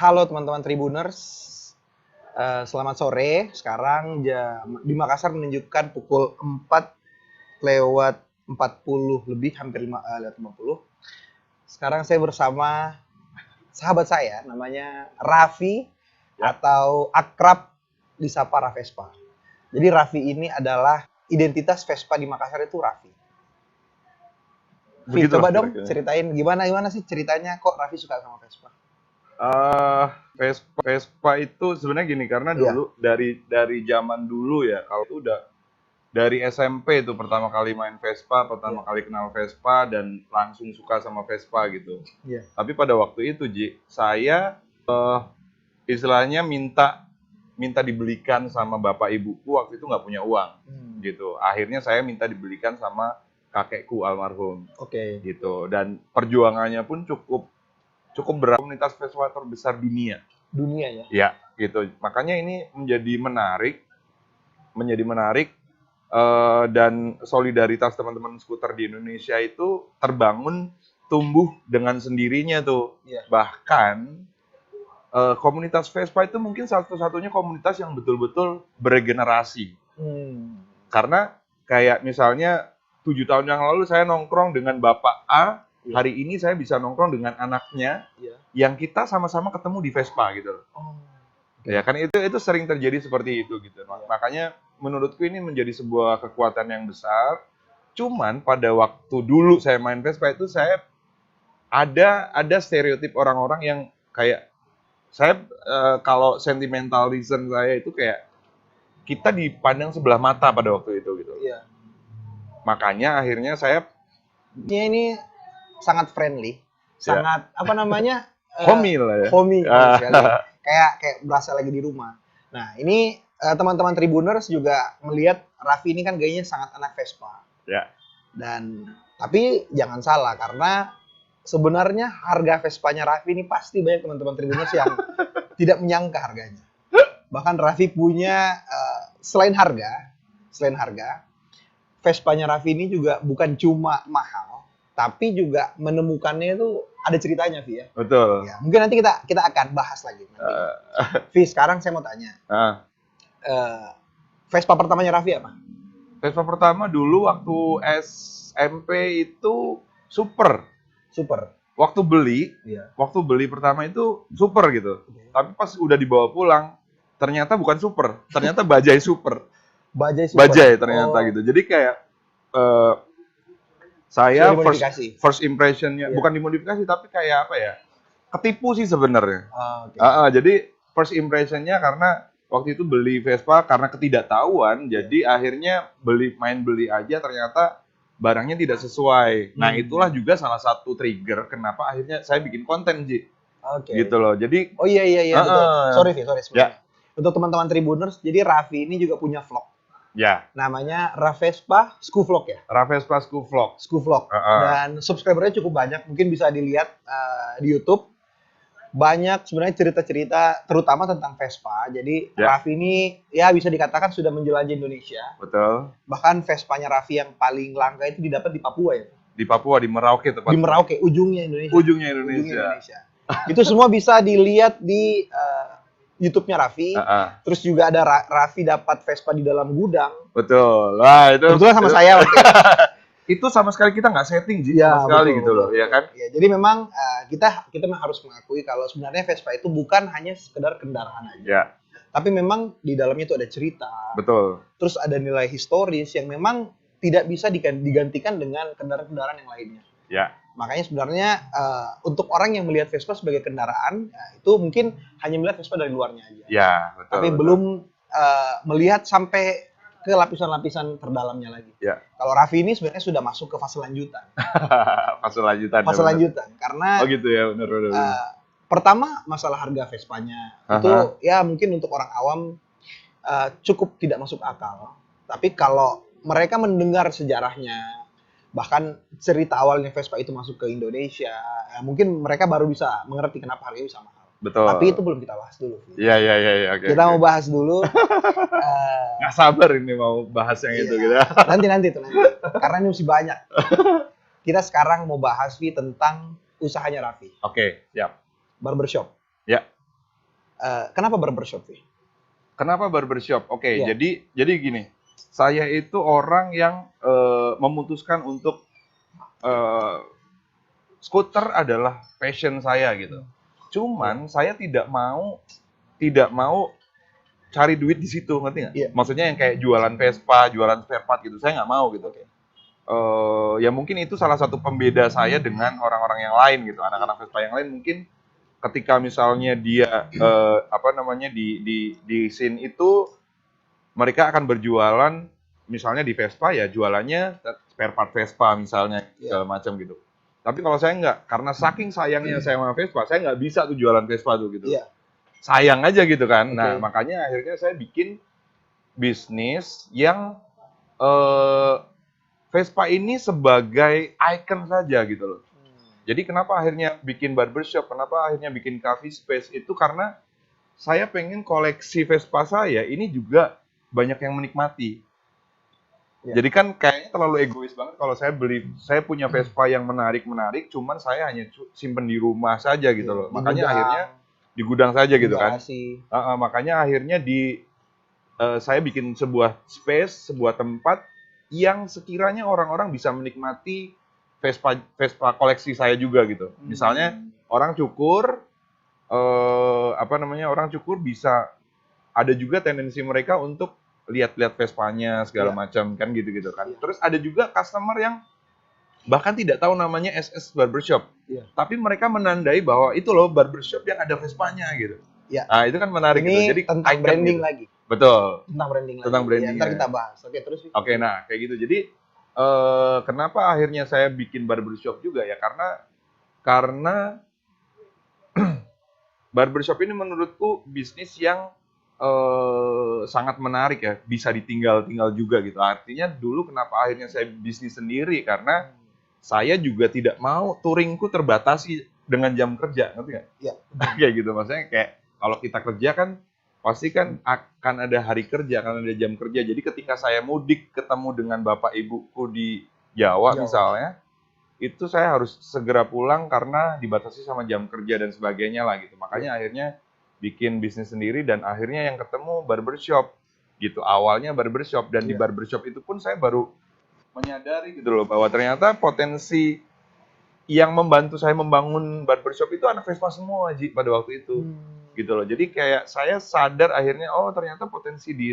Halo teman-teman Tribuners, selamat sore. Sekarang di Makassar menunjukkan pukul 4 lewat 40 lebih, hampir 50. Sekarang saya bersama sahabat saya, namanya Raffi, atau akrab disapa Rafespa. Jadi Raffi ini adalah identitas Vespa di Makassar itu Raffi. Fi, coba dong ceritain gimana sih ceritanya kok Raffi suka sama Vespa? Vespa itu sebenarnya gini, karena dulu dari zaman dulu ya, kalau itu udah dari SMP itu pertama kali main Vespa, pertama kali kenal Vespa dan langsung suka sama Vespa gitu. Tapi pada waktu itu saya istilahnya minta dibelikan sama bapak ibuku, waktu itu nggak punya uang gitu. Akhirnya saya minta dibelikan sama kakekku almarhum. Gitu. Dan perjuangannya pun cukup berat. Komunitas Vespa terbesar dunia ya? Ya, gitu. Makanya ini menjadi menarik dan solidaritas teman-teman skuter di Indonesia itu terbangun, tumbuh dengan sendirinya tuh. Bahkan komunitas Vespa itu mungkin satu-satunya komunitas yang betul-betul beregenerasi. Karena kayak misalnya 7 tahun yang lalu saya nongkrong dengan Bapak A, hari ini saya bisa nongkrong dengan anaknya, yang kita sama-sama ketemu di Vespa gitu. Ya kan itu sering terjadi seperti itu gitu. Makanya menurutku ini menjadi sebuah kekuatan yang besar. Cuman pada waktu dulu saya main Vespa itu saya ada stereotip orang-orang yang kayak saya kalau sentimental reason saya itu kayak kita dipandang sebelah mata pada waktu itu gitu. Makanya akhirnya saya ini sangat friendly, sangat homey lah ya. Homey sekali. Kayak berasa lagi di rumah. Nah, ini teman-teman Tribuners juga melihat Raffi ini kan gayanya sangat anak Vespa. Tapi jangan salah, karena sebenarnya harga Vespanya Raffi ini pasti banyak teman-teman Tribuners yang tidak menyangka harganya. Bahkan Raffi punya selain harga, Vespanya Raffi ini juga bukan cuma mahal, tapi juga menemukannya itu ada ceritanya, Vi ya. Betul. Ya, mungkin nanti kita akan bahas lagi. Vi, sekarang saya mau tanya. Vespa pertamanya Raffi apa? Vespa pertama dulu waktu SMP itu Super. Waktu beli pertama itu Super gitu. Tapi pas udah dibawa pulang, ternyata bukan Super, ternyata Bajaj Super. Bajaj ternyata gitu. Jadi kayak saya first impression-nya bukan dimodifikasi, tapi kayak apa ya? Ketipu sih sebenarnya. Jadi first impression-nya karena waktu itu beli Vespa karena ketidaktahuan, jadi akhirnya beli aja, ternyata barangnya tidak sesuai. Nah, itulah juga salah satu trigger kenapa akhirnya saya bikin konten, gitu loh. Jadi betul. Sorry sebenarnya. Untuk teman-teman Tribuners, jadi Raffi ini juga punya vlog. Namanya Rafespa Skuvlog ya? Rafespa Skuvlog. Dan subscribernya cukup banyak, mungkin bisa dilihat di YouTube. Banyak sebenarnya cerita-cerita terutama tentang Vespa. Jadi Raffi ini ya bisa dikatakan sudah menjelajahi Indonesia. Betul. Bahkan Vespanya Raffi yang paling langka itu didapat di Papua ya? Di Papua, di Merauke tepatnya. Di Merauke, ujungnya Indonesia. Itu semua bisa dilihat di YouTube-nya Raffi. Terus juga ada Raffi dapat Vespa di dalam gudang. Betul. Wah, itu kebetulan sama saya. Itu sama sekali kita nggak setting sama sekali betul, gitu loh, ya kan? Ya, jadi memang kita harus mengakui kalau sebenarnya Vespa itu bukan hanya sekedar kendaraan aja. Tapi memang di dalamnya itu ada cerita. Betul. Terus ada nilai historis yang memang tidak bisa digantikan dengan kendaraan-kendaraan yang lainnya. Makanya sebenarnya untuk orang yang melihat Vespa sebagai kendaraan, itu mungkin hanya melihat Vespa dari luarnya aja. Betul. Tapi belum melihat sampai ke lapisan-lapisan terdalamnya lagi. Kalau Raffi ini sebenarnya sudah masuk ke fase lanjutan. Fase lanjutan. Karena gitu ya, benar. Pertama masalah harga Vespanya itu ya mungkin untuk orang awam cukup tidak masuk akal. Tapi kalau mereka mendengar sejarahnya, bahkan cerita awalnya Vespa itu masuk ke Indonesia, mungkin mereka baru bisa mengerti kenapa harganya bisa mahal. Betul. Tapi itu belum kita bahas dulu. Iya. Kita mau bahas dulu. Nggak sabar ini mau bahas yang itu gitu. Nanti. Karena ini masih banyak. Kita sekarang mau bahas tentang usahanya Raffi. Oke, siap. Barbershop. Ya. Kenapa barbershop, Vi? Kenapa barbershop? Oke, Iya. jadi gini, saya itu orang yang memutuskan untuk skuter adalah passion saya gitu. Cuman saya tidak mau cari duit di situ, ngerti nggak? Iya. Maksudnya yang kayak jualan Vespa, jualan spare part gitu, saya nggak mau gitu. Ya mungkin itu salah satu pembeda saya dengan orang-orang yang lain gitu, anak-anak Vespa yang lain mungkin ketika misalnya dia di scene itu mereka akan berjualan misalnya di Vespa ya jualannya spare part Vespa misalnya segala macam gitu. Tapi kalau saya nggak, karena saking sayangnya saya sama Vespa, saya nggak bisa tuh jualan Vespa tuh gitu. Iya. Sayang aja gitu kan. Nah makanya akhirnya saya bikin bisnis yang Vespa ini sebagai icon saja gitu loh. Jadi kenapa akhirnya bikin barbershop, kenapa akhirnya bikin coffee space itu karena saya pengen koleksi Vespa saya ini juga banyak yang menikmati. Ya. Jadi kan kayaknya terlalu egois banget kalau saya punya Vespa yang menarik, cuman saya hanya simpen di rumah saja gitu loh. Makanya akhirnya di gudang saja gitu kan. Makanya akhirnya saya bikin sebuah space, sebuah tempat yang sekiranya orang-orang bisa menikmati Vespa koleksi saya juga gitu. Misalnya orang cukur, orang cukur bisa ada juga tendensi mereka untuk lihat-lihat Vespanya segala macam kan gitu-gitu kan. Terus ada juga customer yang bahkan tidak tahu namanya SS Barbershop, tapi mereka menandai bahwa itu loh barbershop yang ada Vespanya gitu. Nah itu kan menarik. Ini gitu. Jadi tentang branding gitu. Lagi. Betul. Tentang branding. Ntar kita bahas. Oke terus. Oke, nah kayak gitu. Jadi kenapa akhirnya saya bikin barbershop juga ya karena barbershop ini menurutku bisnis yang sangat menarik ya, bisa ditinggal juga gitu. Artinya dulu kenapa akhirnya saya bisnis sendiri karena saya juga tidak mau touringku terbatasi dengan jam kerja, ngerti nggak? Iya. Kayak gitu, maksudnya kayak kalau kita kerja kan pasti kan akan ada hari kerja, akan ada jam kerja. Jadi ketika saya mudik ketemu dengan bapak ibuku di Jawa misalnya, itu saya harus segera pulang karena dibatasi sama jam kerja dan sebagainya lah gitu. Makanya akhirnya bikin bisnis sendiri dan akhirnya yang ketemu barbershop gitu. Awalnya barbershop dan di barbershop itu pun saya baru menyadari gitu loh bahwa ternyata potensi yang membantu saya membangun barbershop itu anak Vespa semua Ji pada waktu itu. Gitu loh. Jadi kayak saya sadar akhirnya oh ternyata potensi di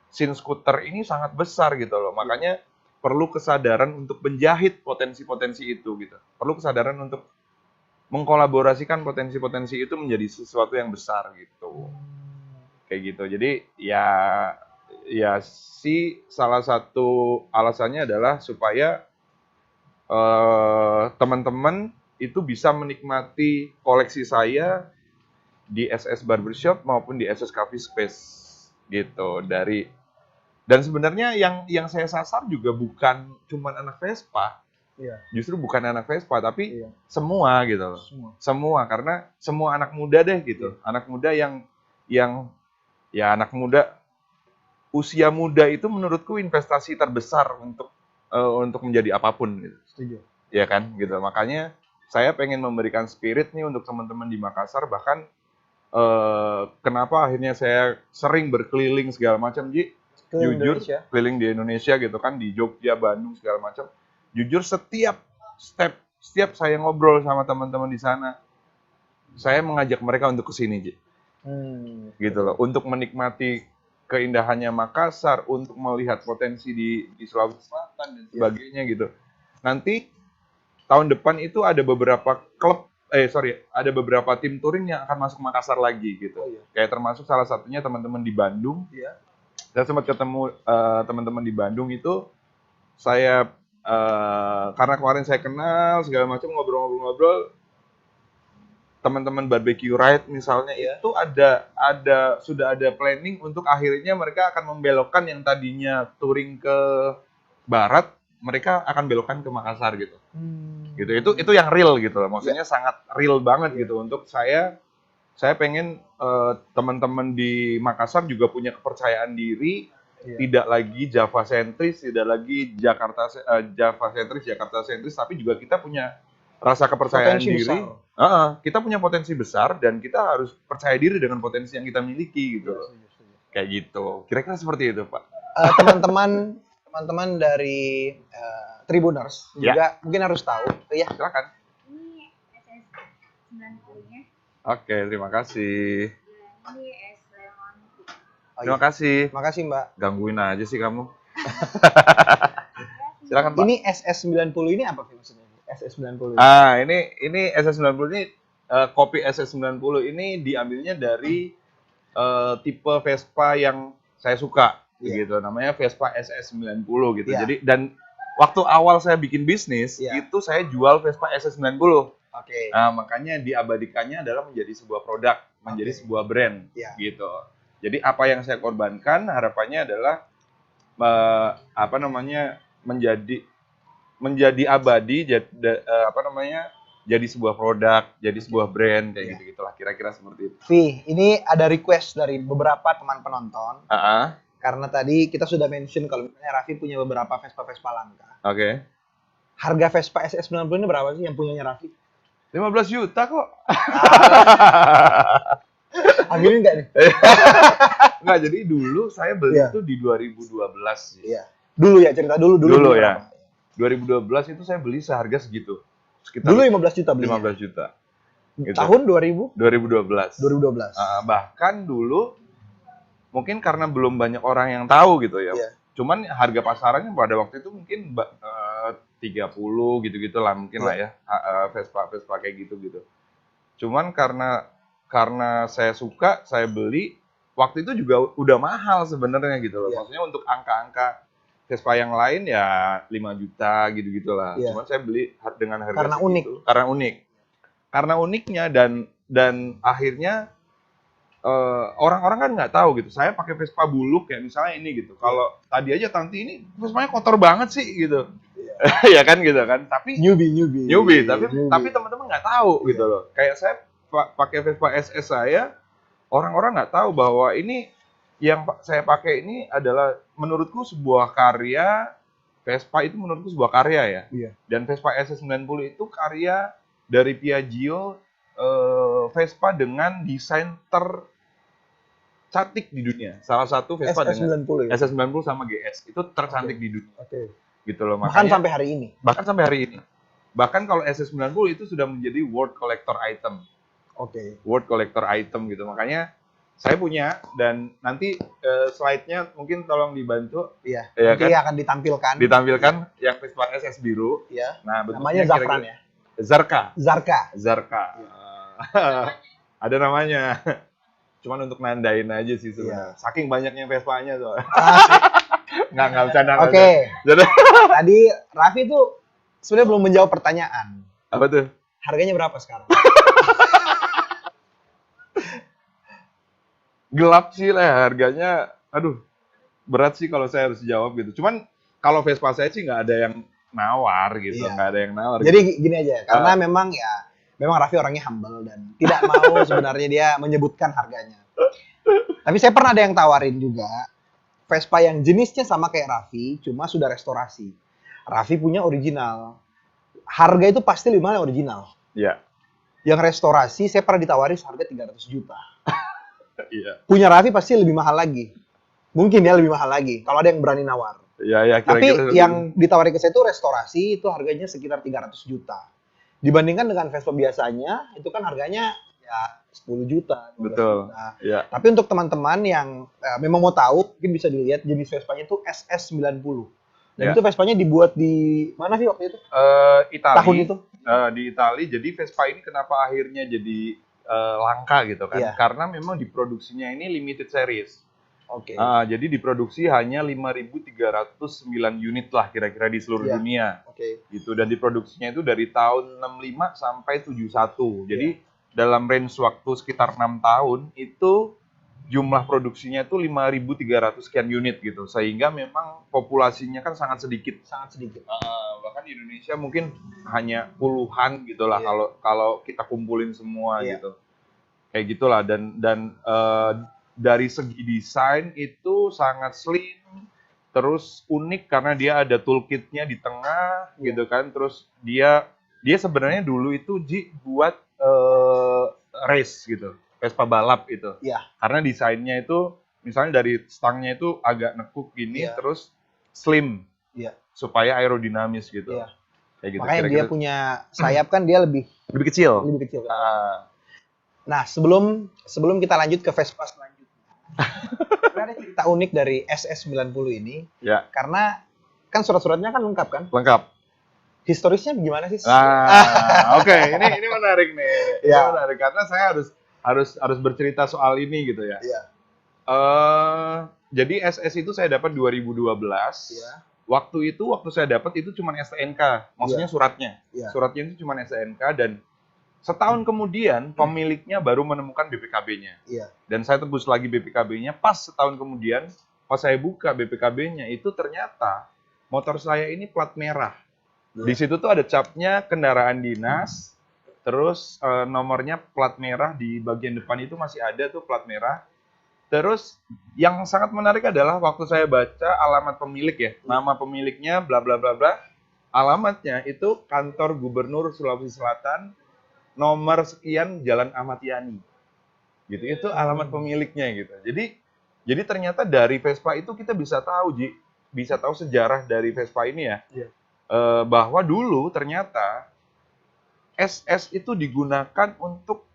scene skuter ini sangat besar gitu loh. Makanya perlu kesadaran untuk menjahit potensi-potensi itu gitu. Perlu kesadaran untuk mengkolaborasikan potensi-potensi itu menjadi sesuatu yang besar gitu. Kayak gitu. Jadi ya sih salah satu alasannya adalah supaya teman-teman itu bisa menikmati koleksi saya di SS Barbershop maupun di SS Coffee Space gitu. Dan sebenarnya yang saya sasar juga bukan cuma anak Vespa. Justru bukan anak Vespa tapi semua gitu loh. Semua karena semua anak muda deh gitu. Anak muda yang anak muda usia muda itu menurutku investasi terbesar untuk menjadi apapun gitu. Setuju. Ya kan gitu. Makanya saya pengen memberikan spirit nih untuk teman-teman di Makassar bahkan kenapa akhirnya saya sering berkeliling segala macam Ji. Jujur keliling di Indonesia gitu kan di Jogja, Bandung segala macam. Jujur setiap saya ngobrol sama teman-teman di sana, saya mengajak mereka untuk kesini, Ji. Gitu loh, untuk menikmati keindahannya Makassar, untuk melihat potensi di Sulawesi Selatan dan sebagainya gitu. Nanti tahun depan itu ada beberapa ada beberapa tim touring yang akan masuk Makassar lagi gitu. Kayak termasuk salah satunya teman-teman di Bandung. Saya sempat ketemu teman-teman di Bandung itu, saya karena kemarin saya kenal segala macam ngobrol-ngobrol teman-teman barbecue ride misalnya itu sudah ada planning untuk akhirnya mereka akan membelokkan yang tadinya touring ke barat mereka akan belokkan ke Makassar gitu. Gitu itu yang real gitu loh. Maksudnya sangat real banget gitu untuk saya pengen teman-teman di Makassar juga punya kepercayaan diri. Tidak lagi Java sentris, tidak lagi Jakarta sentris, tapi juga kita punya rasa kepercayaan Potensi diri. Kita punya potensi besar dan kita harus percaya diri dengan potensi yang kita miliki gitu. Kayak gitu. Kira-kira seperti itu, Pak. Teman-teman dari Tribuners juga mungkin harus tahu. Ya, silakan. Ini SS90-nya. Oke, terima kasih. Ini S90. Terima kasih. Terima kasih, Mbak. Gangguin aja sih kamu. Silakan, Pak. Ini SS90 ini apa sih maksudnya? SS90. Ini SS90 ini kopi SS90 ini diambilnya dari tipe Vespa yang saya suka gitu. Namanya Vespa SS90 gitu. Jadi dan waktu awal saya bikin bisnis itu saya jual Vespa SS90. Nah, makanya diabadikannya adalah menjadi sebuah produk, menjadi sebuah brand gitu. Jadi apa yang saya korbankan harapannya adalah menjadi abadi, jadi sebuah produk, jadi sebuah brand kayak gitu-gitulah, kira-kira seperti itu. Ini ada request dari beberapa teman penonton. Karena tadi kita sudah mention kalau misalnya Raffi punya beberapa Vespa langka. Harga Vespa SS90 ini berapa sih yang punyanya Raffi? 15 juta kok. Ambilin nggak nih? Nggak, jadi dulu saya beli itu di 2012. Iya. Dulu ya, cerita dulu ya. 2012 itu saya beli seharga segitu. Dulu 15 juta beli. 15 juta. Gitu. Tahun 2012. 2012. Bahkan dulu mungkin karena belum banyak orang yang tahu gitu ya. Cuman harga pasarannya pada waktu itu mungkin 30 gitu-gitu lah mungkin lah ya. Vespa kayak gitu-gitu. Cuman karena saya suka, saya beli, waktu itu juga udah mahal sebenarnya gitu loh. Maksudnya untuk angka-angka Vespa yang lain ya 5 juta gitu-gitulah. Cuman saya beli dengan harga karena segitu. Karena uniknya dan akhirnya orang-orang kan nggak tahu gitu. Saya pakai Vespa buluk kayak misalnya ini gitu. Kalau tadi aja Tanti ini Vespanya kotor banget sih gitu. Ya kan gitu kan. Tapi newbie tapi teman-teman nggak tahu gitu loh. Kayak saya pakai Vespa SS saya, orang-orang nggak tahu bahwa ini yang saya pakai ini adalah menurutku sebuah karya. Vespa itu menurutku sebuah karya ya. Dan Vespa SS90 itu karya dari Piaggio, Vespa dengan desain tercantik di dunia. Salah satu Vespa SS90 dengan SS90 sama GS itu tercantik di dunia. Gitu loh, makanya, bahkan sampai hari ini. Bahkan kalau SS90 itu sudah menjadi world collector item. World collector item gitu. Makanya saya punya dan nanti slide-nya mungkin tolong dibantu. Nanti kan? Akan ditampilkan yang Vespa SS biru. Nah, namanya Zafran ya. Zarka. Ada namanya. Cuman untuk nandain aja sih sebenarnya. Saking banyaknya Vespa-nya tuh. Nggak bercanda. Tadi Raffi tuh sebenarnya belum menjawab pertanyaan. Apa tuh? Harganya berapa sekarang? Gelap sih lah harganya. Aduh, berat sih kalau saya harus jawab gitu. Cuman kalau Vespa saya sih nggak ada yang nawar gitu, nggak ada yang nawar. Jadi gini aja, karena memang Raffi orangnya humble dan tidak mau sebenarnya dia menyebutkan harganya. Tapi saya pernah ada yang tawarin juga Vespa yang jenisnya sama kayak Raffi, cuma sudah restorasi. Raffi punya original. Harga itu pasti lebih mahal yang original. Yang restorasi saya pernah ditawari seharga 300 juta. Punya Raffi pasti lebih mahal lagi. Mungkin ya lebih mahal lagi kalau ada yang berani nawar. Tapi yang ditawari ke saya itu restorasi itu harganya sekitar 300 juta. Dibandingkan dengan Vespa biasanya itu kan harganya ya 10 juta. Betul. Juta. Tapi untuk teman-teman yang memang mau tahu, mungkin bisa dilihat jenis Vespanya itu SS90. Dan itu Vespanya dibuat di mana sih waktu itu? Itali. Tahun itu? Di Itali. Jadi Vespa ini kenapa akhirnya jadi langka gitu kan? Karena memang diproduksinya ini limited series. Jadi diproduksi hanya 5.309 unit lah kira-kira di seluruh dunia. Gitu. Dan diproduksinya itu dari tahun 65 sampai 71. Jadi dalam range waktu sekitar 6 tahun itu jumlah produksinya itu 5.300 sekian unit gitu. Sehingga memang populasinya kan sangat sedikit. Bahkan di Indonesia mungkin hanya puluhan gitu lah kalau kita kumpulin semua gitu. Kayak gitulah dan dari segi desain itu sangat slim, terus unik karena dia ada toolkitnya di tengah gitu kan, terus dia dia sebenarnya dulu itu buat race gitu, Vespa balap itu. Iya. Karena desainnya itu misalnya dari stangnya itu agak nekuk gini, Iya. terus slim, Iya. supaya aerodinamis gitu. Iya. Kayak gitu. Makanya dia Kira-kira punya sayap kan dia lebih lebih kecil. kan? Nah, sebelum kita lanjut ke Vespa selanjutnya, ada cerita unik dari SS90 ini. Ya. Karena kan surat-suratnya kan lengkap kan? Lengkap. Historisnya gimana sih? Oke, ini menarik nih. Ya. Ini menarik karena saya harus bercerita soal ini gitu ya. Iya. Jadi SS itu saya dapat 2012. Iya. Waktu saya dapat itu cuma STNK, maksudnya suratnya. Iya. Suratnya itu cuma STNK dan setahun kemudian pemiliknya baru menemukan BPKB-nya. Iya. Dan saya tebus lagi BPKB-nya, pas setahun kemudian pas saya buka BPKB-nya itu ternyata motor saya ini plat merah. Iya. Di situ tuh ada capnya kendaraan dinas, terus nomornya plat merah di bagian depan itu masih ada tuh plat merah. Terus yang sangat menarik adalah waktu saya baca alamat pemilik ya, nama pemiliknya bla bla bla bla, alamatnya itu kantor Gubernur Sulawesi Selatan, nomor sekian Jalan Ahmad Yani. Gitu, itu alamat pemiliknya gitu. Jadi ternyata dari Vespa itu kita bisa tahu, bisa tahu sejarah dari Vespa ini ya. Iya. Bahwa dulu ternyata SS itu digunakan untuk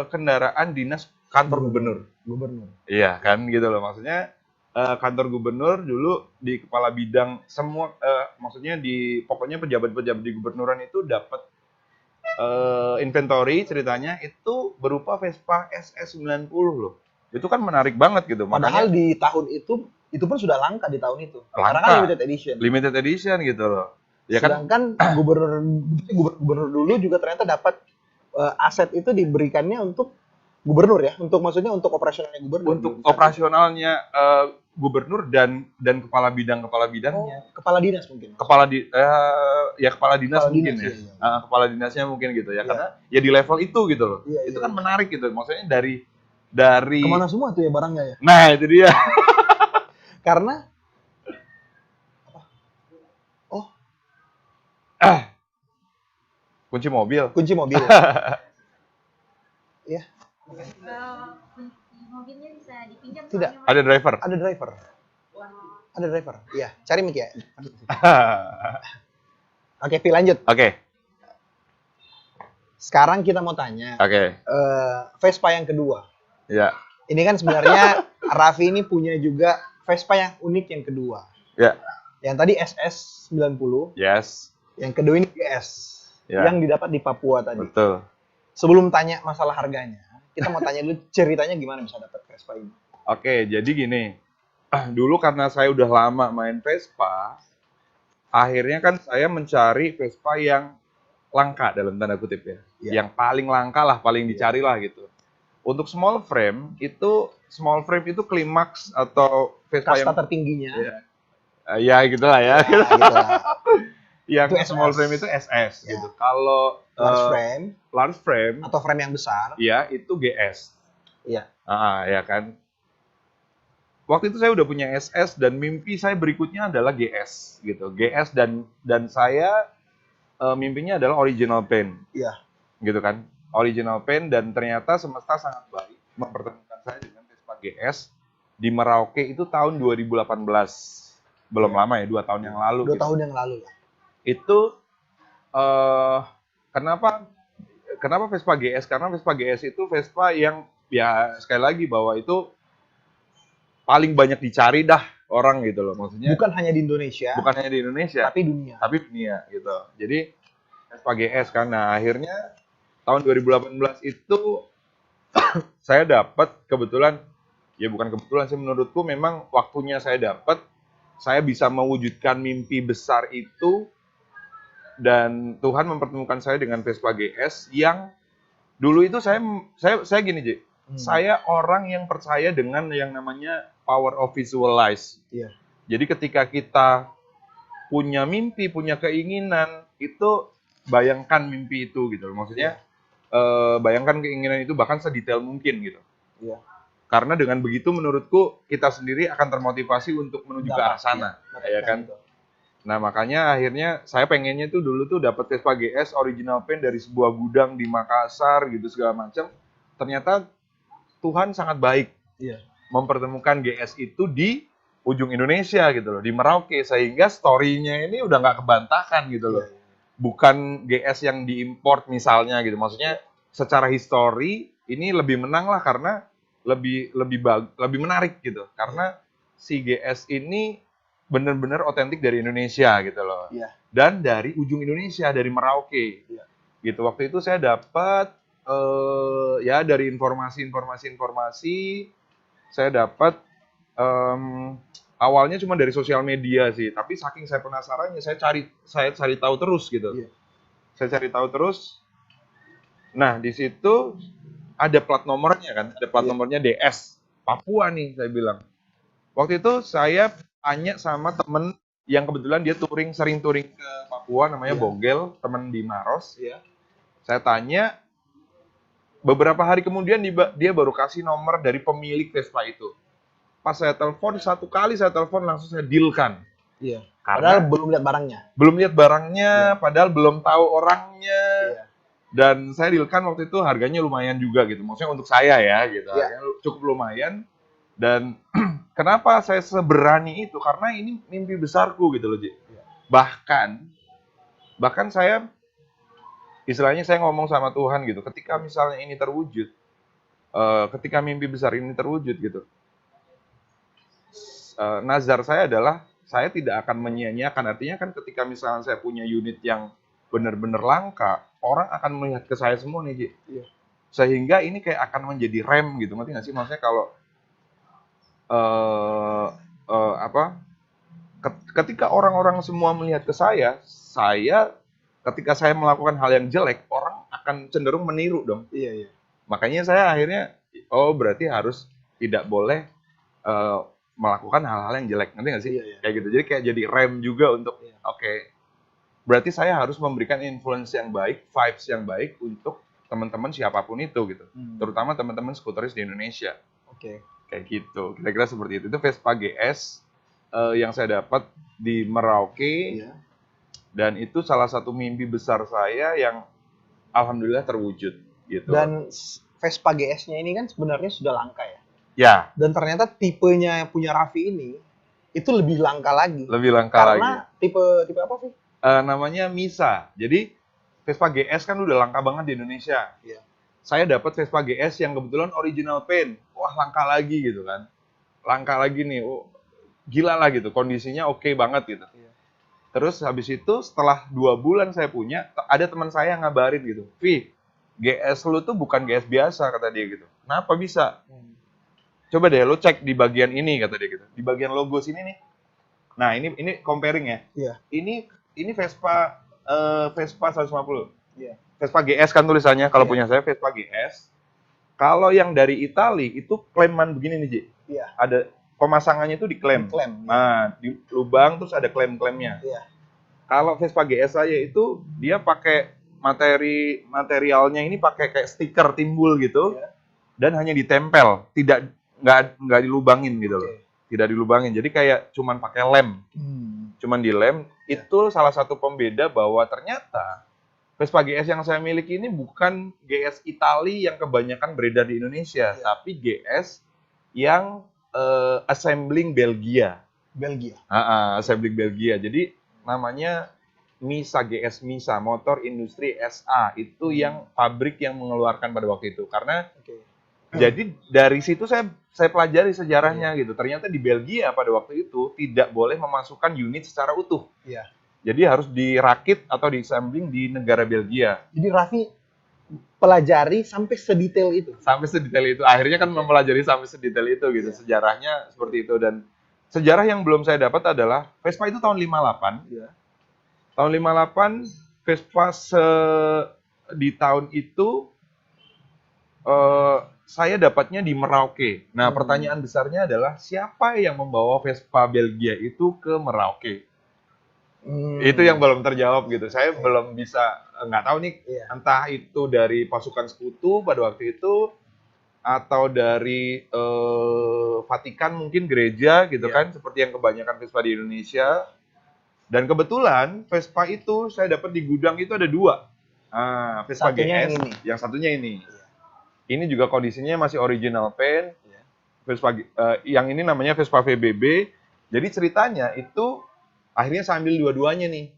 kendaraan dinas kantor gubernur. Iya kan gitu loh, maksudnya kantor gubernur dulu di kepala bidang semua, maksudnya pokoknya pejabat-pejabat di gubernuran itu dapat inventory ceritanya itu berupa Vespa SS90 loh. Itu kan menarik banget gitu. Padahal makanya, di tahun itu pun sudah langka di tahun itu. Karena Langka. kan limited edition. Limited edition gitu loh. Ya kan? Sedangkan gubernur dulu juga ternyata dapat aset itu diberikannya untuk gubernur ya, maksudnya untuk operasionalnya gubernur. Untuk operasionalnya gubernur dan kepala bidangnya. Kepala dinas mungkin. Kepala dinas Kepala mungkin dinas, ya. iya. Kepala dinasnya mungkin gitu ya. Iya. Karena ya di level itu gitu loh. Iya, Itu iya, kan iya. menarik gitu. Maksudnya dari Kemana semua tuh ya barangnya ya? Nah, itu dia. Karena Kunci mobil. kunci mobil. Ya, Kalau kunci mobilnya bisa dipinjam Tidak. soalnya, Mas. Ada driver. ada driver. Ada driver. Iya, cari mic ya. Oke, Pi lanjut. Oke. Sekarang kita mau tanya Vespa yang kedua. Ya. Ini kan sebenarnya Raffi ini punya juga Vespa yang unik yang kedua. Ya. Yang tadi SS90, Yes. yang kedua ini GS. Ya. Yang didapat di Papua tadi. Betul. Sebelum tanya masalah harganya, kita mau tanya dulu ceritanya gimana bisa dapat Vespa ini. Oke, jadi gini. Dulu karena saya udah lama main Vespa, akhirnya kan saya mencari Vespa yang langka dalam tanda kutip ya. Iya. Yang paling langka lah, paling dicari lah gitu. Untuk small frame itu klimaks atau Vespa Kasta yang tertingginya. ya gitulah ya. Ya, gitu lah. Yang Itu small SS. frame itu SS Ya. gitu. Kalau Large frame large frame atau frame yang besar. ya itu GS. Iya. Ya kan. Waktu itu saya udah punya SS dan mimpi saya berikutnya adalah GS gitu. GS dan saya mimpinya adalah original paint. Iya. Gitu kan. Original paint dan ternyata semesta sangat baik mempertemukan saya dengan Vespa GS di Merauke itu tahun 2018. Belum lama ya, 2 tahun yang lalu. 2 gitu. tahun yang lalu lah. Itu kenapa Vespa GS? Karena Vespa GS itu Vespa yang ya sekali lagi bahwa itu paling banyak dicari dah orang gitu loh, maksudnya Bukan hanya di Indonesia, bukan hanya di Indonesia tapi dunia. tapi dunia gitu. Jadi Vespa GS karena akhirnya tahun 2018 itu saya dapat kebetulan, ya bukan kebetulan sih, menurutku memang waktunya saya dapat, saya bisa mewujudkan mimpi besar itu. Dan Tuhan mempertemukan saya dengan Vespa GS yang dulu itu saya gini, Ji. Saya orang yang percaya dengan yang namanya power of visualize. Iya. Jadi ketika kita punya mimpi, punya keinginan, itu bayangkan mimpi itu gitu. Maksudnya bayangkan keinginan itu bahkan sedetail mungkin gitu. Iya. Karena dengan begitu menurutku kita sendiri akan termotivasi untuk menuju ke arah sana, ya kan? Gitu. Nah, makanya akhirnya saya pengennya tuh dulu tuh dapat Vespa GS original paint dari sebuah gudang di Makassar gitu segala macam. Ternyata Tuhan sangat baik Iya. mempertemukan GS itu di ujung Indonesia gitu loh, di Merauke, sehingga story-nya ini udah nggak kebantahkan gitu loh. Iya. Bukan GS yang diimport misalnya gitu. Maksudnya secara histori ini lebih menang lah karena lebih menarik gitu. Karena si GS ini benar-benar otentik dari Indonesia gitu loh. Iya. Dan dari ujung Indonesia, dari Merauke. Iya. Gitu. Waktu itu saya dapat ya dari informasi saya dapat awalnya cuma dari sosial media sih, tapi saking saya penasarannya saya cari tahu terus gitu. Iya. Saya cari tahu terus. Nah, di situ ada plat nomornya kan, ada plat nomornya DS Papua nih saya bilang. Waktu itu saya tanya sama temen yang kebetulan dia sering touring ke Papua, namanya Bogel, temen di Maros. Iya. Saya tanya, beberapa hari kemudian dia baru kasih nomor dari pemilik Vespa itu. Pas saya telepon, satu kali saya telepon langsung saya dealkan. Iya. Karena Padahal belum lihat barangnya. belum lihat barangnya, padahal belum tahu orangnya. Iya. Dan saya dealkan waktu itu harganya lumayan juga gitu. Maksudnya untuk saya ya gitu. Iya. Harganya cukup lumayan. Dan kenapa saya seberani itu? Karena ini mimpi besarku gitu loh, Ji. Iya. Bahkan saya istilahnya saya ngomong sama Tuhan gitu. Ketika misalnya ini terwujud, ketika mimpi besar ini terwujud gitu, nazar saya adalah saya tidak akan menyia-nyiakan. Artinya kan ketika misalnya saya punya unit yang benar-benar langka, orang akan melihat ke saya semua nih, Ji. Iya. Sehingga ini kayak akan menjadi rem gitu. Ngerti nggak sih? Maksudnya kalau ketika orang-orang semua melihat ke saya ketika saya melakukan hal yang jelek, orang akan cenderung meniru dong. Iya. Makanya saya akhirnya, berarti harus tidak boleh melakukan hal-hal yang jelek, ngerti nggak sih? Iya. Kayak gitu. Jadi kayak jadi rem juga untuk, oke, berarti saya harus memberikan influence yang baik, vibes yang baik untuk teman-teman siapapun itu gitu. Terutama teman-teman skuteris di Indonesia. Oke. Kayak gitu. Kira-kira seperti itu. Itu Vespa GS yang saya dapat di Merauke. Iya. Dan itu salah satu mimpi besar saya yang alhamdulillah terwujud gitu. Dan Vespa GS-nya ini kan sebenarnya sudah langka ya. Ya. Dan ternyata tipenya punya Raffi ini itu lebih langka lagi. Lebih langka lagi. Karena tipe apa sih? Namanya Misa. Jadi Vespa GS kan udah langka banget di Indonesia. Iya. Saya dapat Vespa GS yang kebetulan original paint. Wah, langka lagi gitu kan. Langka lagi nih. Oh, gila lah gitu. Kondisinya oke banget gitu. Iya. Terus habis itu setelah 2 bulan saya punya, ada teman saya yang ngabarin gitu. Vi, GS lu tuh bukan GS biasa, kata dia gitu. Kenapa bisa? Coba deh lo cek di bagian ini, kata dia gitu. Di bagian logo sini nih. Nah, ini comparing ya. Iya. Ini Vespa 150. Iya. Vespa GS kan tulisannya. Kalau punya saya Vespa GS. Kalau yang dari Itali itu klaiman begini nih, Ji. Iya. Ada pemasangannya itu diklaim. Nah, di lubang terus ada klaim-klaimnya. Iya. Kalau Vespa GS saya itu dia pakai materialnya ini pakai kayak stiker timbul gitu. Iya. Dan hanya ditempel, nggak dilubangin gitu loh. Tidak dilubangin. Jadi kayak cuman pakai lem. Cuman dilem. Itu salah satu pembeda bahwa ternyata Vespa GS yang saya miliki ini bukan GS Itali yang kebanyakan beredar di Indonesia, tapi GS yang assembling Belgia. Assembling Belgia. Jadi namanya Misa GS Misa, Motor Industri SA. Itu yang pabrik yang mengeluarkan pada waktu itu. Karena jadi dari situ saya pelajari sejarahnya gitu. Ternyata di Belgia pada waktu itu tidak boleh memasukkan unit secara utuh. Iya. Jadi harus dirakit atau diassembling di negara Belgia. Jadi Raffi pelajari sampai sedetail itu. Sampai sedetail itu. Akhirnya kan mempelajari sampai sedetail itu gitu. Sejarahnya seperti itu. Dan sejarah yang belum saya dapat adalah Vespa itu tahun 58. Iya. Tahun 58 Vespa di tahun itu saya dapatnya di Merauke. Nah, pertanyaan besarnya adalah siapa yang membawa Vespa Belgia itu ke Merauke? Itu yang belum terjawab gitu. Saya belum bisa, nggak tahu nih, entah itu dari pasukan sekutu pada waktu itu, atau dari Vatikan mungkin gereja gitu kan, seperti yang kebanyakan Vespa di Indonesia. Dan kebetulan Vespa itu saya dapat di gudang itu ada 2. Vespa Satunya GS, yang ini. yang satunya ini. Ini juga kondisinya masih original paint. Vespa yang ini namanya Vespa VBB. Jadi ceritanya itu akhirnya saya ambil dua-duanya nih.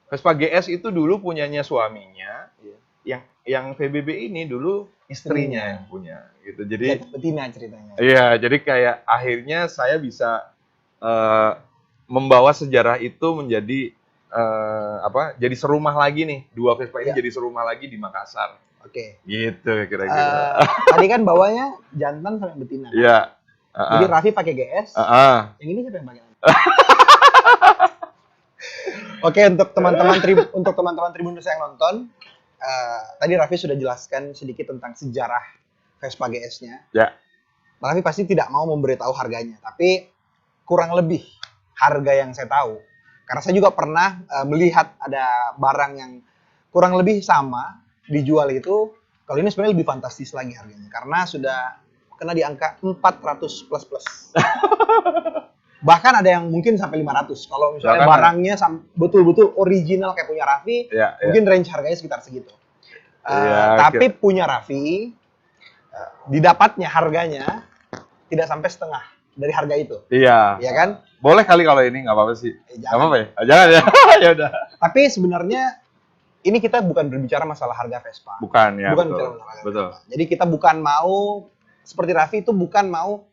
Vespa GS itu dulu punyanya suaminya. Yang VBB ini dulu istrinya yang punya gitu. Jadi betina ceritanya. Iya, jadi kayak akhirnya saya bisa membawa sejarah itu menjadi jadi serumah lagi nih. 2 Vespa ini jadi serumah lagi di Makassar. Oke. Gitu kira-kira. Tadi kan bawanya jantan sama betina. Iya. Jadi Raffi pakai GS. Yang ini siapa yang pakai? Oke, untuk teman-teman Tribuners yang nonton, tadi Raffi sudah jelaskan sedikit tentang sejarah Vespa GS-nya. Ya. Raffi pasti tidak mau memberitahu harganya, tapi kurang lebih harga yang saya tahu. Karena saya juga pernah melihat ada barang yang kurang lebih sama dijual itu. Kalau ini sebenarnya lebih fantastis lagi harganya, karena sudah kena di angka 400 plus. Bahkan ada yang mungkin sampai 500. Kalau misalnya barangnya betul-betul original kayak punya Raffi, mungkin range harganya sekitar segitu. Tapi punya Raffi, didapatnya harganya tidak sampai setengah dari harga itu. Iya. Iya kan? Boleh kali kalau ini nggak apa-apa sih. Nggak apa-apa ya? Jangan ya. Ya udah. Tapi sebenarnya ini kita bukan berbicara masalah harga Vespa. Bukan ya. Bukan bicara masalah harga Vespa. Jadi kita bukan mau seperti Raffi itu bukan mau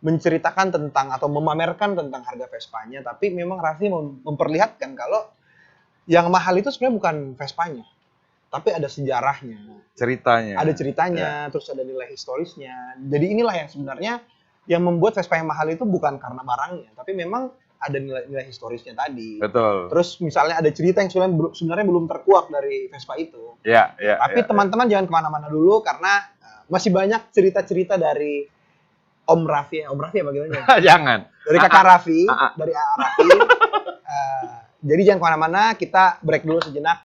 menceritakan tentang atau memamerkan tentang harga Vespanya, tapi memang Raffi memperlihatkan kalau yang mahal itu sebenarnya bukan Vespanya, tapi ada sejarahnya. Ceritanya. Ada ceritanya, terus ada nilai historisnya. Jadi inilah yang sebenarnya yang membuat Vespa yang mahal itu bukan karena barangnya, tapi memang ada nilai historisnya tadi. Betul. Terus misalnya ada cerita yang sebenarnya belum terkuak dari Vespa itu. Iya. Tapi teman-teman jangan kemana-mana dulu karena masih banyak cerita-cerita dari Om Raffi apa gimana? Jangan. Dari kakak Raffi, dari Raffi. Jadi jangan kemana-mana, kita break dulu sejenak.